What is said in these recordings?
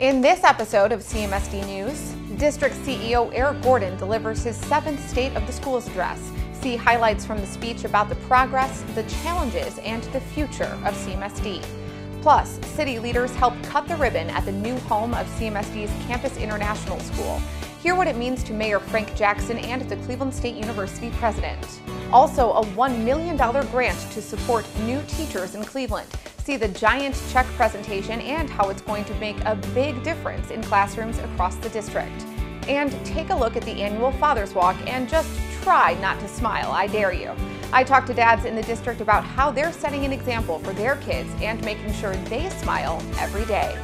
In this episode of CMSD News, District CEO Eric Gordon delivers his 7th State of the Schools address. See highlights from the speech about the progress, the challenges, and the future of CMSD. Plus, city leaders help cut the ribbon at the new home of CMSD's Campus International School. Hear what it means to Mayor Frank Jackson and the Cleveland State University president. Also, a $1 million grant to support new teachers in Cleveland. See the giant check presentation and how it's going to make a big difference in classrooms across the district. And take a look at the annual Father's Walk and just try not to smile, I dare you. I talked to dads in the district about how they're setting an example for their kids and making sure they smile every day.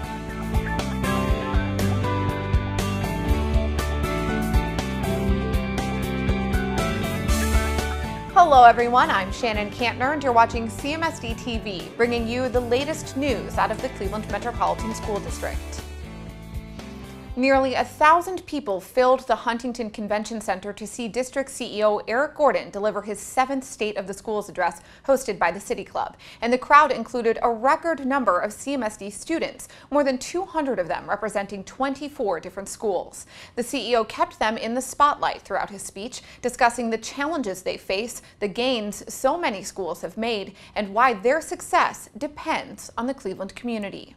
Hello everyone, I'm Shannon Cantner and you're watching CMSD TV, bringing you the latest news out of the Cleveland Metropolitan School District. Nearly 1,000 people filled the Huntington Convention Center to see District CEO Eric Gordon deliver his 7th State of the Schools address hosted by the City Club. And the crowd included a record number of CMSD students, more than 200 of them representing 24 different schools. The CEO kept them in the spotlight throughout his speech, discussing the challenges they face, the gains so many schools have made, and why their success depends on the Cleveland community.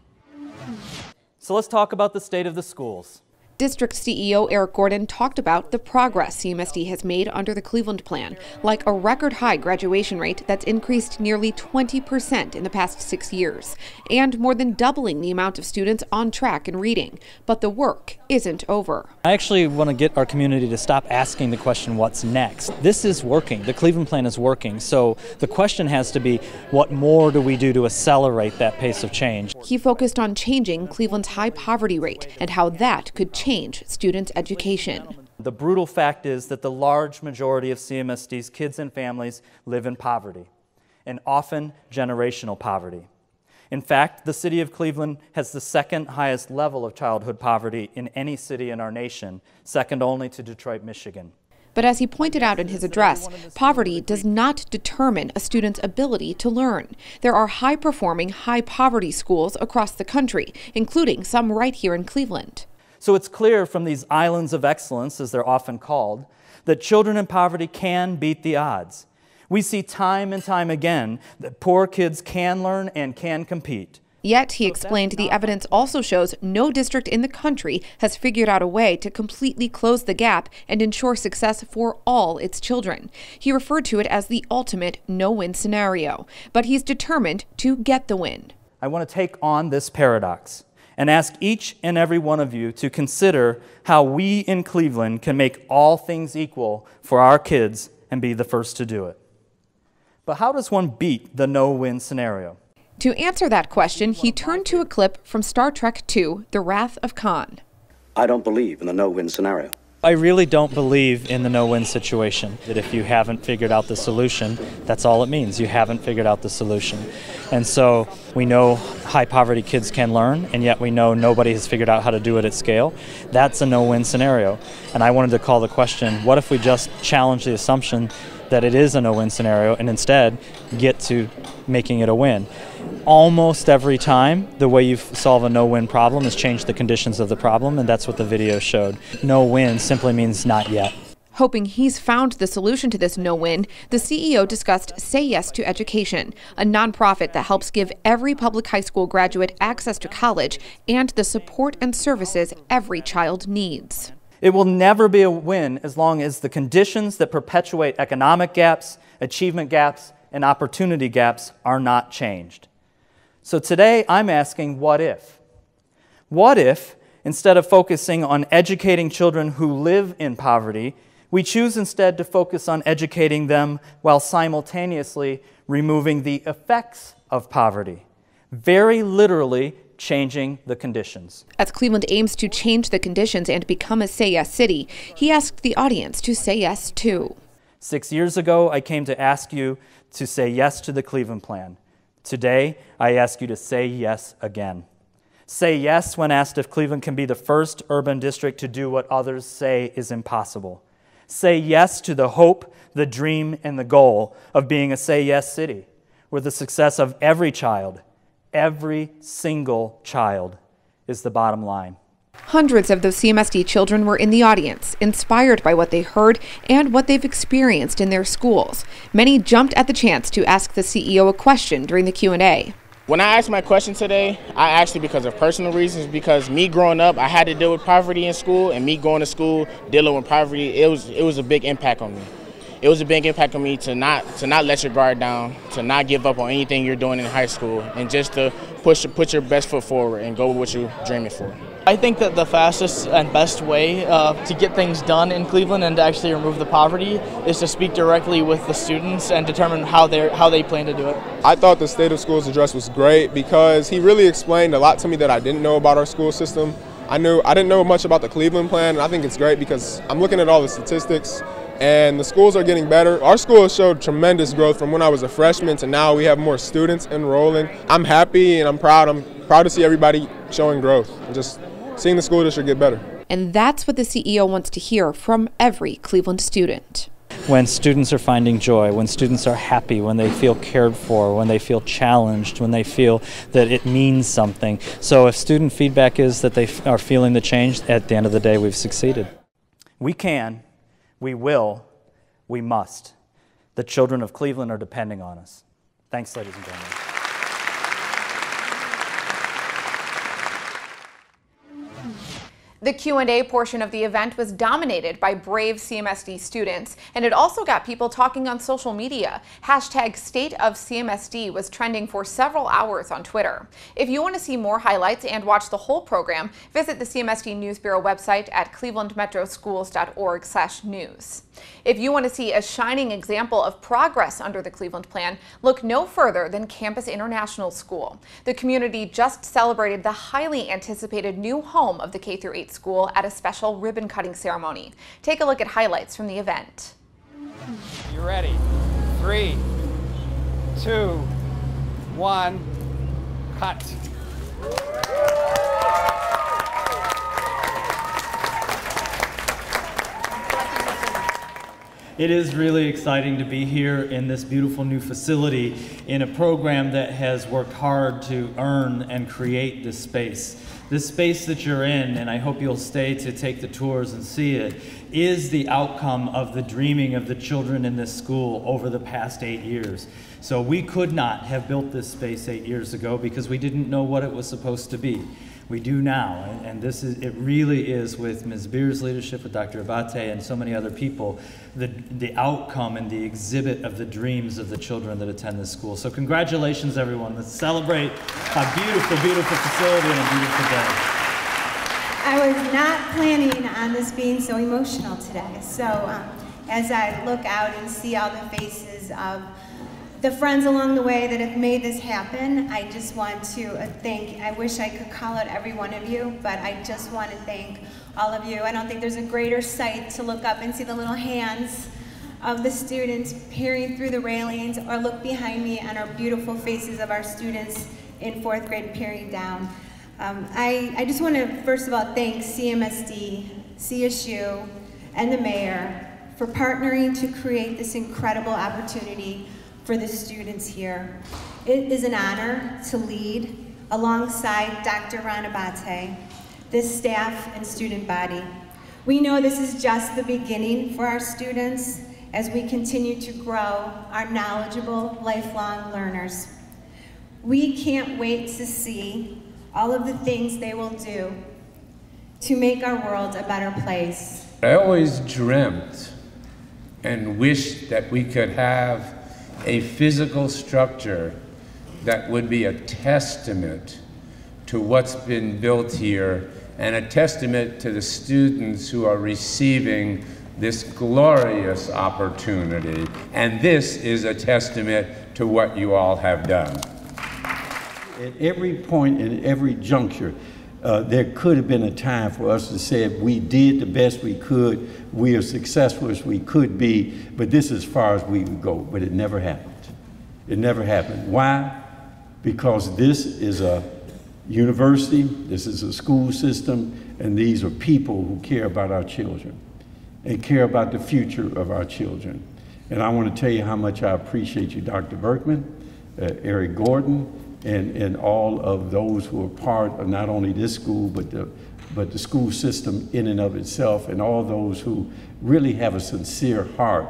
So let's talk about the state of the schools. District CEO Eric Gordon talked about the progress CMSD has made under the Cleveland Plan, like a record high graduation rate that's increased nearly 20% in the past 6 years, and more than doubling the amount of students on track in reading. But the work isn't over. I actually want to get our community to stop asking the question, what's next? This is working. The Cleveland Plan is working. So the question has to be, what more do we do to accelerate that pace of change? He focused on changing Cleveland's high poverty rate and how that could change students' education. The brutal fact is that the large majority of CMSD's kids and families live in poverty, and often generational poverty. In fact, the city of Cleveland has the second highest level of childhood poverty in any city in our nation, second only to Detroit, Michigan. But as he pointed out in his address, poverty does not determine a student's ability to learn. There are high-performing, high-poverty schools across the country, including some right here in Cleveland. So it's clear from these islands of excellence, as they're often called, that children in poverty can beat the odds. We see time and time again that poor kids can learn and can compete. Yet, he explained, the evidence also shows no district in the country has figured out a way to completely close the gap and ensure success for all its children. He referred to it as the ultimate no-win scenario, but he's determined to get the win. I want to take on this paradox and ask each and every one of you to consider how we in Cleveland can make all things equal for our kids and be the first to do it. But how does one beat the no-win scenario? To answer that question, he turned to a clip from Star Trek II, The Wrath of Khan. I don't believe in the no-win scenario. I really don't believe in the no-win situation, that if you haven't figured out the solution, that's all it means. You haven't figured out the solution. And so we know high-poverty kids can learn, and yet we know nobody has figured out how to do it at scale. That's a no-win scenario. And I wanted to call the question, what if we just challenge the assumption that it is a no-win scenario and instead get to making it a win? Almost every time, the way you solve a no-win problem is change the conditions of the problem, and that's what the video showed. No-win simply means not yet. Hoping he's found the solution to this no-win, the CEO discussed Say Yes to Education, a nonprofit that helps give every public high school graduate access to college and the support and services every child needs. It will never be a win as long as the conditions that perpetuate economic gaps, achievement gaps, and opportunity gaps are not changed. So today I'm asking, what if? What if, instead of focusing on educating children who live in poverty, we choose instead to focus on educating them while simultaneously removing the effects of poverty, very literally changing the conditions. As Cleveland aims to change the conditions and become a Say Yes city, he asked the audience to say yes too. 6 years ago, I came to ask you to say yes to the Cleveland Plan. Today, I ask you to say yes again. Say yes when asked if Cleveland can be the first urban district to do what others say is impossible. Say yes to the hope, the dream, and the goal of being a Say Yes city, where the success of every child, every single child, is the bottom line. Hundreds of those CMSD children were in the audience, inspired by what they heard and what they've experienced in their schools. Many jumped at the chance to ask the CEO a question during the Q&A. When I asked my question today, I asked it because of personal reasons, because me growing up, I had to deal with poverty in school, and me going to school, dealing with poverty, it was a big impact on me. It was a big impact on me to not let your guard down, to not give up on anything you're doing in high school, and just to put your best foot forward and go with what you're dreaming for. I think that the fastest and best way to get things done in Cleveland and to actually remove the poverty is to speak directly with the students and determine how they plan to do it. I thought the State of Schools address was great because he really explained a lot to me that I didn't know about our school system. I didn't know much about the Cleveland plan, and I think it's great because I'm looking at all the statistics and the schools are getting better. Our school has showed tremendous growth from when I was a freshman to now. We have more students enrolling. I'm happy and I'm proud. I'm proud to see everybody showing growth and just seeing the school district get better. And that's what the CEO wants to hear from every Cleveland student. When students are finding joy, when students are happy, when they feel cared for, when they feel challenged, when they feel that it means something. So if student feedback is that they are feeling the change, at the end of the day, we've succeeded. We can, we will, we must. The children of Cleveland are depending on us. Thanks, ladies and gentlemen. The Q&A portion of the event was dominated by brave CMSD students, and it also got people talking on social media. Hashtag #StateOfCMSD was trending for several hours on Twitter. If you want to see more highlights and watch the whole program, visit the CMSD News Bureau website at clevelandmetroschools.org/news. If you want to see a shining example of progress under the Cleveland plan, look no further than Campus International School. The community just celebrated the highly anticipated new home of the K-8 school at a special ribbon-cutting ceremony. Take a look at highlights from the event. You ready? 3, 2, 1, cut. It is really exciting to be here in this beautiful new facility in a program that has worked hard to earn and create this space. This space that you're in, and I hope you'll stay to take the tours and see it, is the outcome of the dreaming of the children in this school over the past 8 years. So we could not have built this space 8 years ago because we didn't know what it was supposed to be. We do now, and it really is, with Ms. Beer's leadership, with Dr. Abate and so many other people, the outcome and the exhibit of the dreams of the children that attend this school. So congratulations, everyone. Let's celebrate a beautiful, beautiful facility and a beautiful day. I was not planning on this being so emotional today. So as I look out and see all the faces of the friends along the way that have made this happen, I just want to I wish I could call out every one of you, but I just want to thank all of you. I don't think there's a greater sight to look up and see the little hands of the students peering through the railings, or look behind me and our beautiful faces of our students in 4th grade peering down. I just want to first of all thank CMSD, CSU, and the mayor for partnering to create this incredible opportunity for the students here. It is an honor to lead alongside Dr. Ron Abate, this staff and student body. We know this is just the beginning for our students as we continue to grow our knowledgeable, lifelong learners. We can't wait to see all of the things they will do to make our world a better place. I always dreamt and wished that we could have a physical structure that would be a testament to what's been built here and a testament to the students who are receiving this glorious opportunity. And this is a testament to what you all have done. At every point and every juncture, there could have been a time for us to say we did the best we could, we are successful as we could be, but this is as far as we would go. But it never happened. It never happened. Why? Because this is a university, this is a school system, and these are people who care about our children and care about the future of our children. And I want to tell you how much I appreciate you, Dr. Berkman, Eric Gordon, and all of those who are part of not only this school, but the school system in and of itself, and all those who really have a sincere heart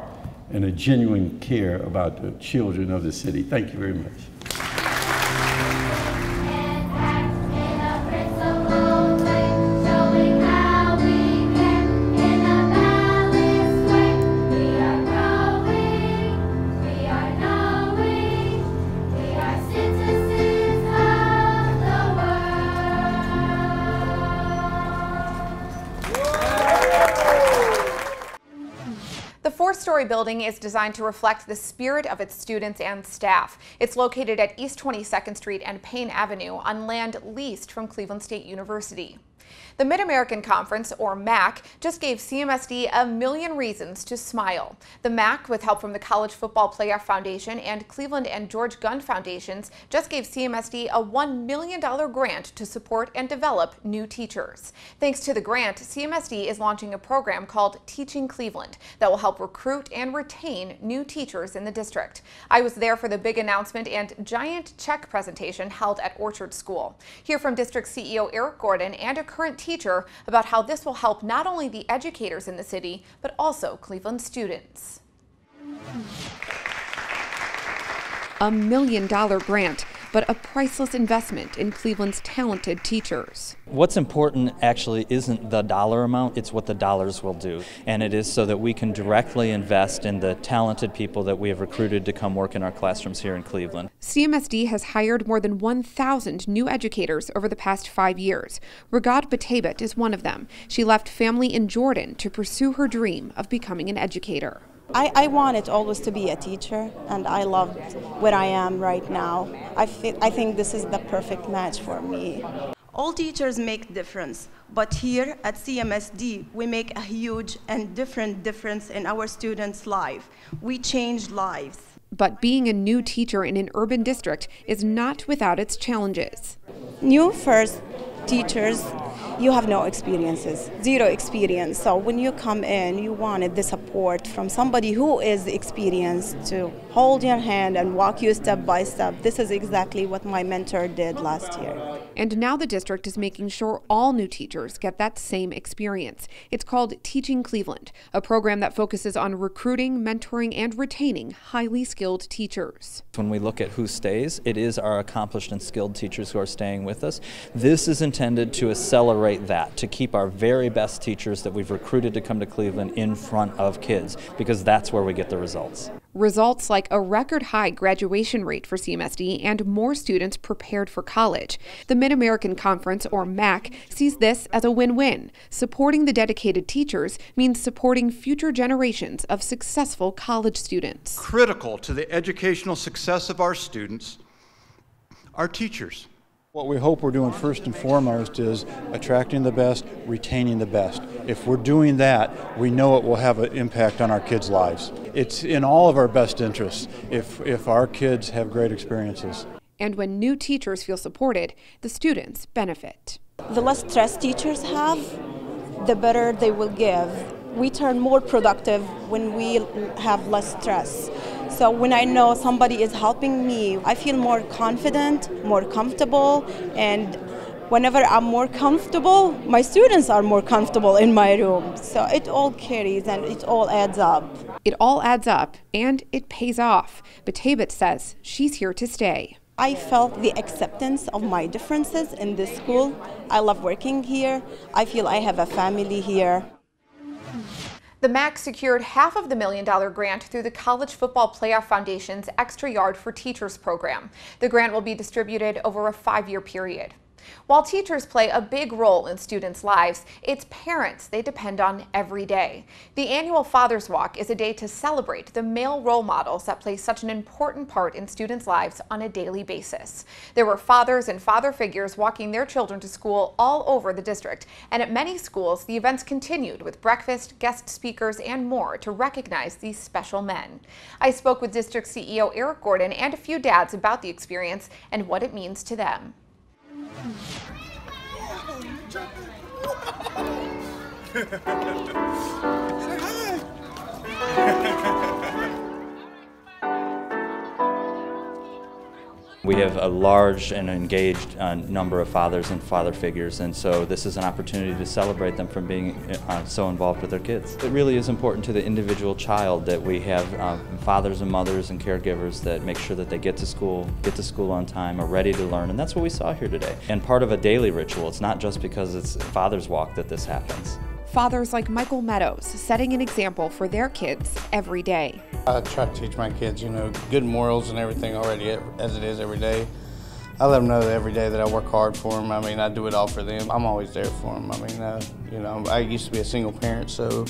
and a genuine care about the children of the city. Thank you very much. The four-story building is designed to reflect the spirit of its students and staff. It's located at East 22nd Street and Payne Avenue on land leased from Cleveland State University. The Mid-American Conference, or MAC, just gave CMSD a million reasons to smile. The MAC, with help from the College Football Playoff Foundation and Cleveland and George Gund Foundations, just gave CMSD a $1 million grant to support and develop new teachers. Thanks to the grant, CMSD is launching a program called Teaching Cleveland that will help recruit and retain new teachers in the district. I was there for the big announcement and giant check presentation held at Orchard School. Hear from District CEO Eric Gordon and a current teacher about how this will help not only the educators in the city, but also Cleveland students. $1 million grant, but a priceless investment in Cleveland's talented teachers. What's important actually isn't the dollar amount, it's what the dollars will do. And it is so that we can directly invest in the talented people that we have recruited to come work in our classrooms here in Cleveland. CMSD has hired more than 1,000 new educators over the past 5 years. Regad Batebet is one of them. She left family in Jordan to pursue her dream of becoming an educator. I wanted always to be a teacher, and I love where I am right now. I think this is the perfect match for me. All teachers make difference, but here at CMSD, we make a huge and different difference in our students' life. We change lives. But being a new teacher in an urban district is not without its challenges. New first teachers, you have no experiences, zero experience. So when you come in, you wanted the support from somebody who is experienced to hold your hand and walk you step by step. This is exactly what my mentor did last year. And now the district is making sure all new teachers get that same experience. It's called Teaching Cleveland, a program that focuses on recruiting, mentoring, and retaining highly skilled teachers. When we look at who stays, it is our accomplished and skilled teachers who are staying with us. This is intended to accelerate that, to keep our very best teachers that we've recruited to come to Cleveland in front of kids, because that's where we get the results. Results like a record high graduation rate for CMSD and more students prepared for college. The Mid-American Conference, or MAC, sees this as a win-win. Supporting the dedicated teachers means supporting future generations of successful college students. Critical to the educational success of our students are teachers. What we hope we're doing first and foremost is attracting the best, retaining the best. If we're doing that, we know it will have an impact on our kids' lives. It's in all of our best interests if our kids have great experiences. And when new teachers feel supported, the students benefit. The less stress teachers have, the better they will give. We turn more productive when we have less stress. So when I know somebody is helping me, I feel more confident, more comfortable, and whenever I'm more comfortable, my students are more comfortable in my room. So it all carries and it all adds up. It all adds up and it pays off. Batebet says she's here to stay. I felt the acceptance of my differences in this school. I love working here. I feel I have a family here. The MAC secured half of the $1 million grant through the College Football Playoff Foundation's Extra Yard for Teachers program. The grant will be distributed over a 5-year period. While teachers play a big role in students' lives, it's parents they depend on every day. The annual Father's Walk is a day to celebrate the male role models that play such an important part in students' lives on a daily basis. There were fathers and father figures walking their children to school all over the district, and at many schools, the events continued with breakfast, guest speakers, and more to recognize these special men. I spoke with District CEO Eric Gordon and a few dads about the experience and what it means to them. We have a large and engaged number of fathers and father figures, and so this is an opportunity to celebrate them from being so involved with their kids. It really is important to the individual child that we have fathers and mothers and caregivers that make sure that they get to school on time, are ready to learn, and that's what we saw here today. And part of a daily ritual. It's not just because it's Father's Walk that this happens. Fathers like Michael Meadows setting an example for their kids every day. I try to teach my kids, good morals and everything already as it is every day. I let them know that every day that I work hard for them. I do it all for them. I'm always there for them. I used to be a single parent, so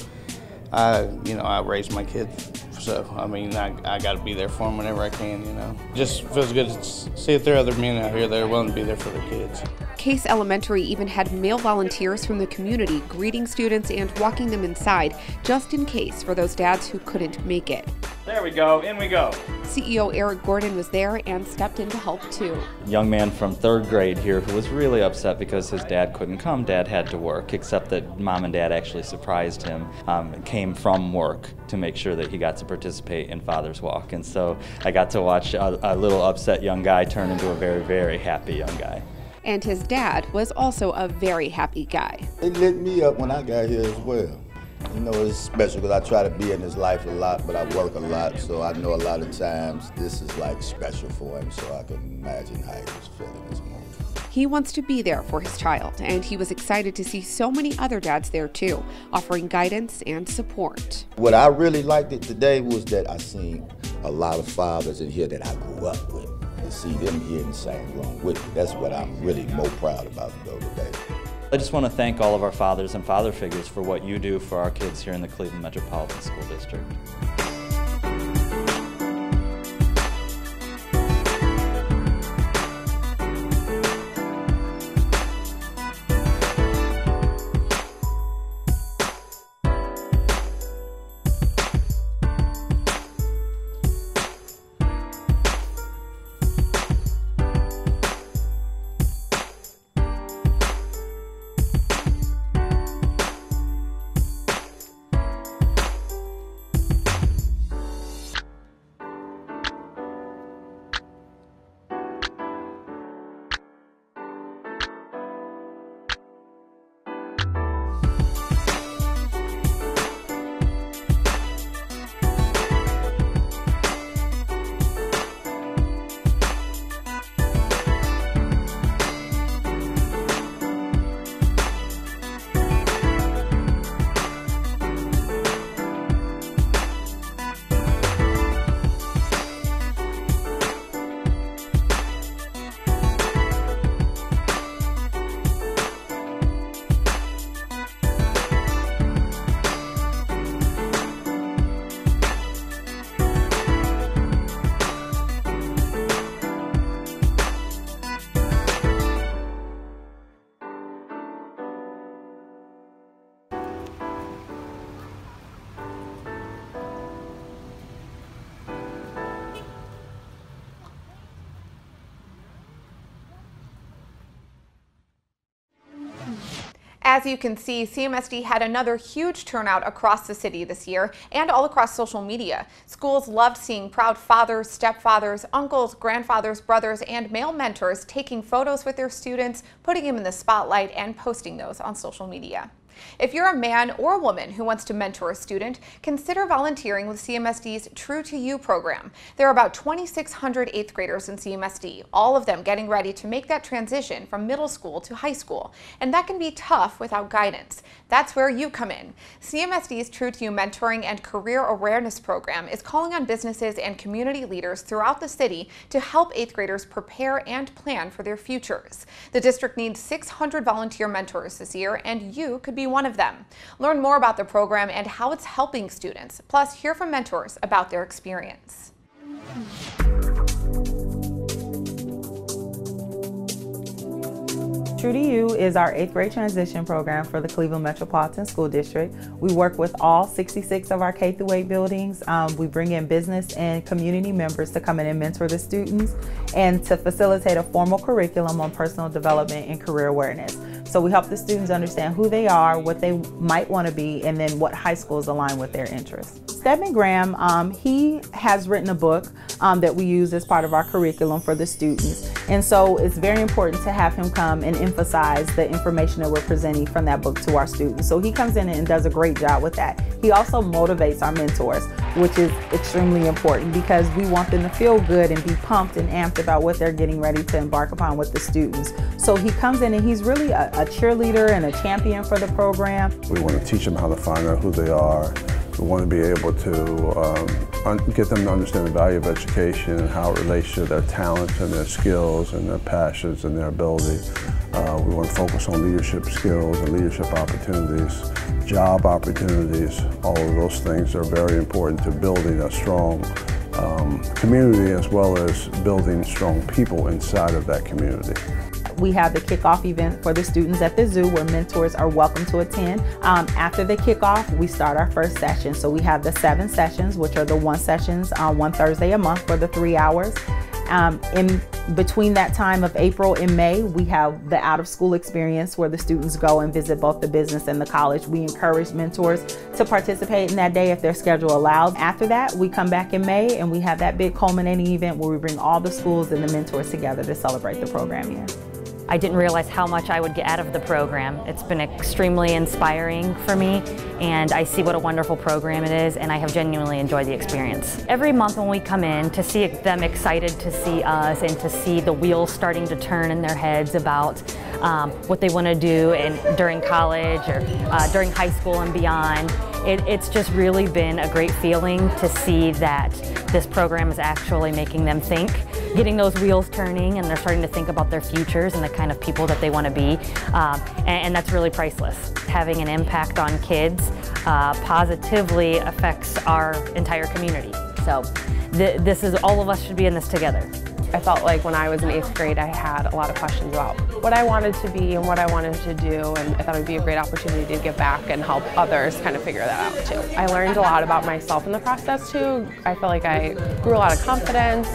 I raised my kids. So, I got to be there for them whenever I can, Just feels good to see if there are other men out here that are willing to be there for their kids. Case Elementary even had male volunteers from the community greeting students and walking them inside, just in case for those dads who couldn't make it. There we go, in we go. CEO Eric Gordon was there and stepped in to help too. A young man from 3rd grade here who was really upset because his dad couldn't come. Dad had to work, except that Mom and Dad actually surprised him, came from work to make sure that he got to participate in Father's Walk. And so I got to watch a little upset young guy turn into a very, very happy young guy. And his dad was also a very happy guy. It lit me up when I got here as well. It's special because I try to be in his life a lot, but I work a lot, so I know a lot of times this is like special for him, so I can imagine how he was feeling this morning. He wants to be there for his child, and he was excited to see so many other dads there too, offering guidance and support. What I really liked it today was that I seen a lot of fathers in here that I grew up with. To see them here in the same room with me, that's what I'm really more proud about though today. I just want to thank all of our fathers and father figures for what you do for our kids here in the Cleveland Metropolitan School District. As you can see, CMSD had another huge turnout across the city this year and all across social media. Schools loved seeing proud fathers, stepfathers, uncles, grandfathers, brothers, and male mentors taking photos with their students, putting them in the spotlight, and posting those on social media. If you're a man or woman who wants to mentor a student, consider volunteering with CMSD's True2U program. There are about 2,600 8th graders in CMSD, all of them getting ready to make that transition from middle school to high school. And that can be tough without guidance. That's where you come in. CMSD's True2U Mentoring and Career Awareness program is calling on businesses and community leaders throughout the city to help 8th graders prepare and plan for their futures. The district needs 600 volunteer mentors this year, and you could be one of them. Learn more about the program and how it's helping students, plus hear from mentors about their experience. True2U is our 8th grade transition program for the Cleveland Metropolitan School District. We work with all 66 of our K-8 buildings. We bring in business and community members to come in and mentor the students and to facilitate a formal curriculum on personal development and career awareness. So we help the students understand who they are, what they might want to be, and then what high schools align with their interests. Stedman Graham, he has written a book that we use as part of our curriculum for the students. And so it's very important to have him come and emphasize the information that we're presenting from that book to our students. So he comes in and does a great job with that. He also motivates our mentors, which is extremely important because we want them to feel good and be pumped and amped about what they're getting ready to embark upon with the students. So he comes in and he's really a cheerleader and a champion for the program. We want to teach them how to find out who they are. We want to be able to get them to understand the value of education and how it relates to their talents and their skills and their passions and their ability. We want to focus on leadership skills and leadership opportunities, job opportunities. All of those things are very important to building a strong community as well as building strong people inside of that community. We have the kickoff event for the students at the zoo where mentors are welcome to attend. After the kickoff, we start our first session. So we have the 7 sessions, which are the 1 sessions on 1 Thursday a month for the 3 hours. In between that time of April and May, we have the out-of-school experience where the students go and visit both the business and the college. We encourage mentors to participate in that day if their schedule allows. After that, we come back in May and we have that big culminating event where we bring all the schools and the mentors together to celebrate the program year. I didn't realize how much I would get out of the program. It's been extremely inspiring for me, and I see what a wonderful program it is, and I have genuinely enjoyed the experience. Every month when we come in, to see them excited to see us and to see the wheels starting to turn in their heads about what they want to do during college or during high school and beyond, it's just really been a great feeling to see that this program is actually making them think, getting those wheels turning, and they're starting to think about their futures and the kind of people that they want to be, and that's really priceless. Having an impact on kids positively affects our entire community. So this is, all of us should be in this together. I felt like when I was in 8th grade, I had a lot of questions about what I wanted to be and what I wanted to do, and I thought it would be a great opportunity to give back and help others kind of figure that out too. I learned a lot about myself in the process too. I felt like I grew a lot of confidence.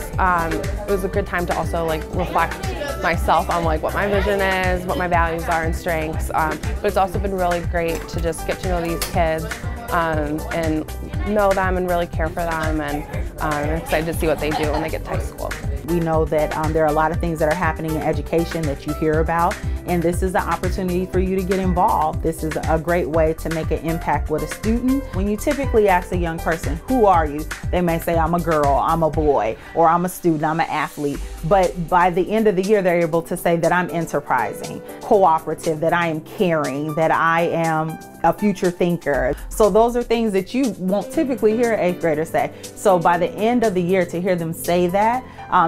It was a good time to also reflect myself on what my vision is, what my values are and strengths. But it's also been really great to just get to know these kids and know them and really care for them, and I'm excited to see what they do when they get to high school. We know that there are a lot of things that are happening in education that you hear about, and this is the opportunity for you to get involved. This is a great way to make an impact with a student. When you typically ask a young person, who are you? They may say, I'm a girl, I'm a boy, or I'm a student, I'm an athlete. But by the end of the year, they're able to say that I'm enterprising, cooperative, that I am caring, that I am a future thinker. So those are things that you won't typically hear an 8th grader say. So by the end of the year, to hear them say that,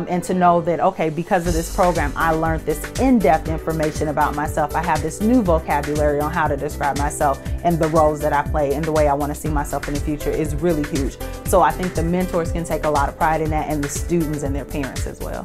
and to know that, okay, because of this program, I learned this in-depth information about myself. I have this new vocabulary on how to describe myself and the roles that I play and the way I want to see myself in the future is really huge. So I think the mentors can take a lot of pride in that, and the students and their parents as well.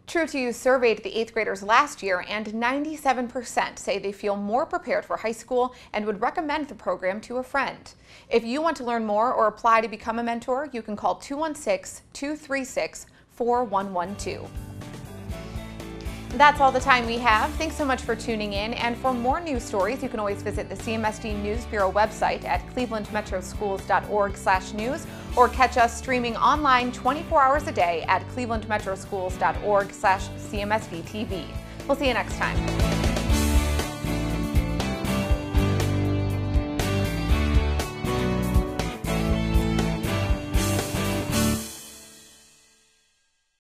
True2U surveyed the 8th graders last year, and 97% say they feel more prepared for high school and would recommend the program to a friend. If you want to learn more or apply to become a mentor, you can call 216-236-4112. That's all the time we have. Thanks so much for tuning in, and for more news stories, you can always visit the CMSD News Bureau website at clevelandmetroschools.org/news, or catch us streaming online 24 hours a day at clevelandmetroschools.org/CMSD TV. We'll see you next time.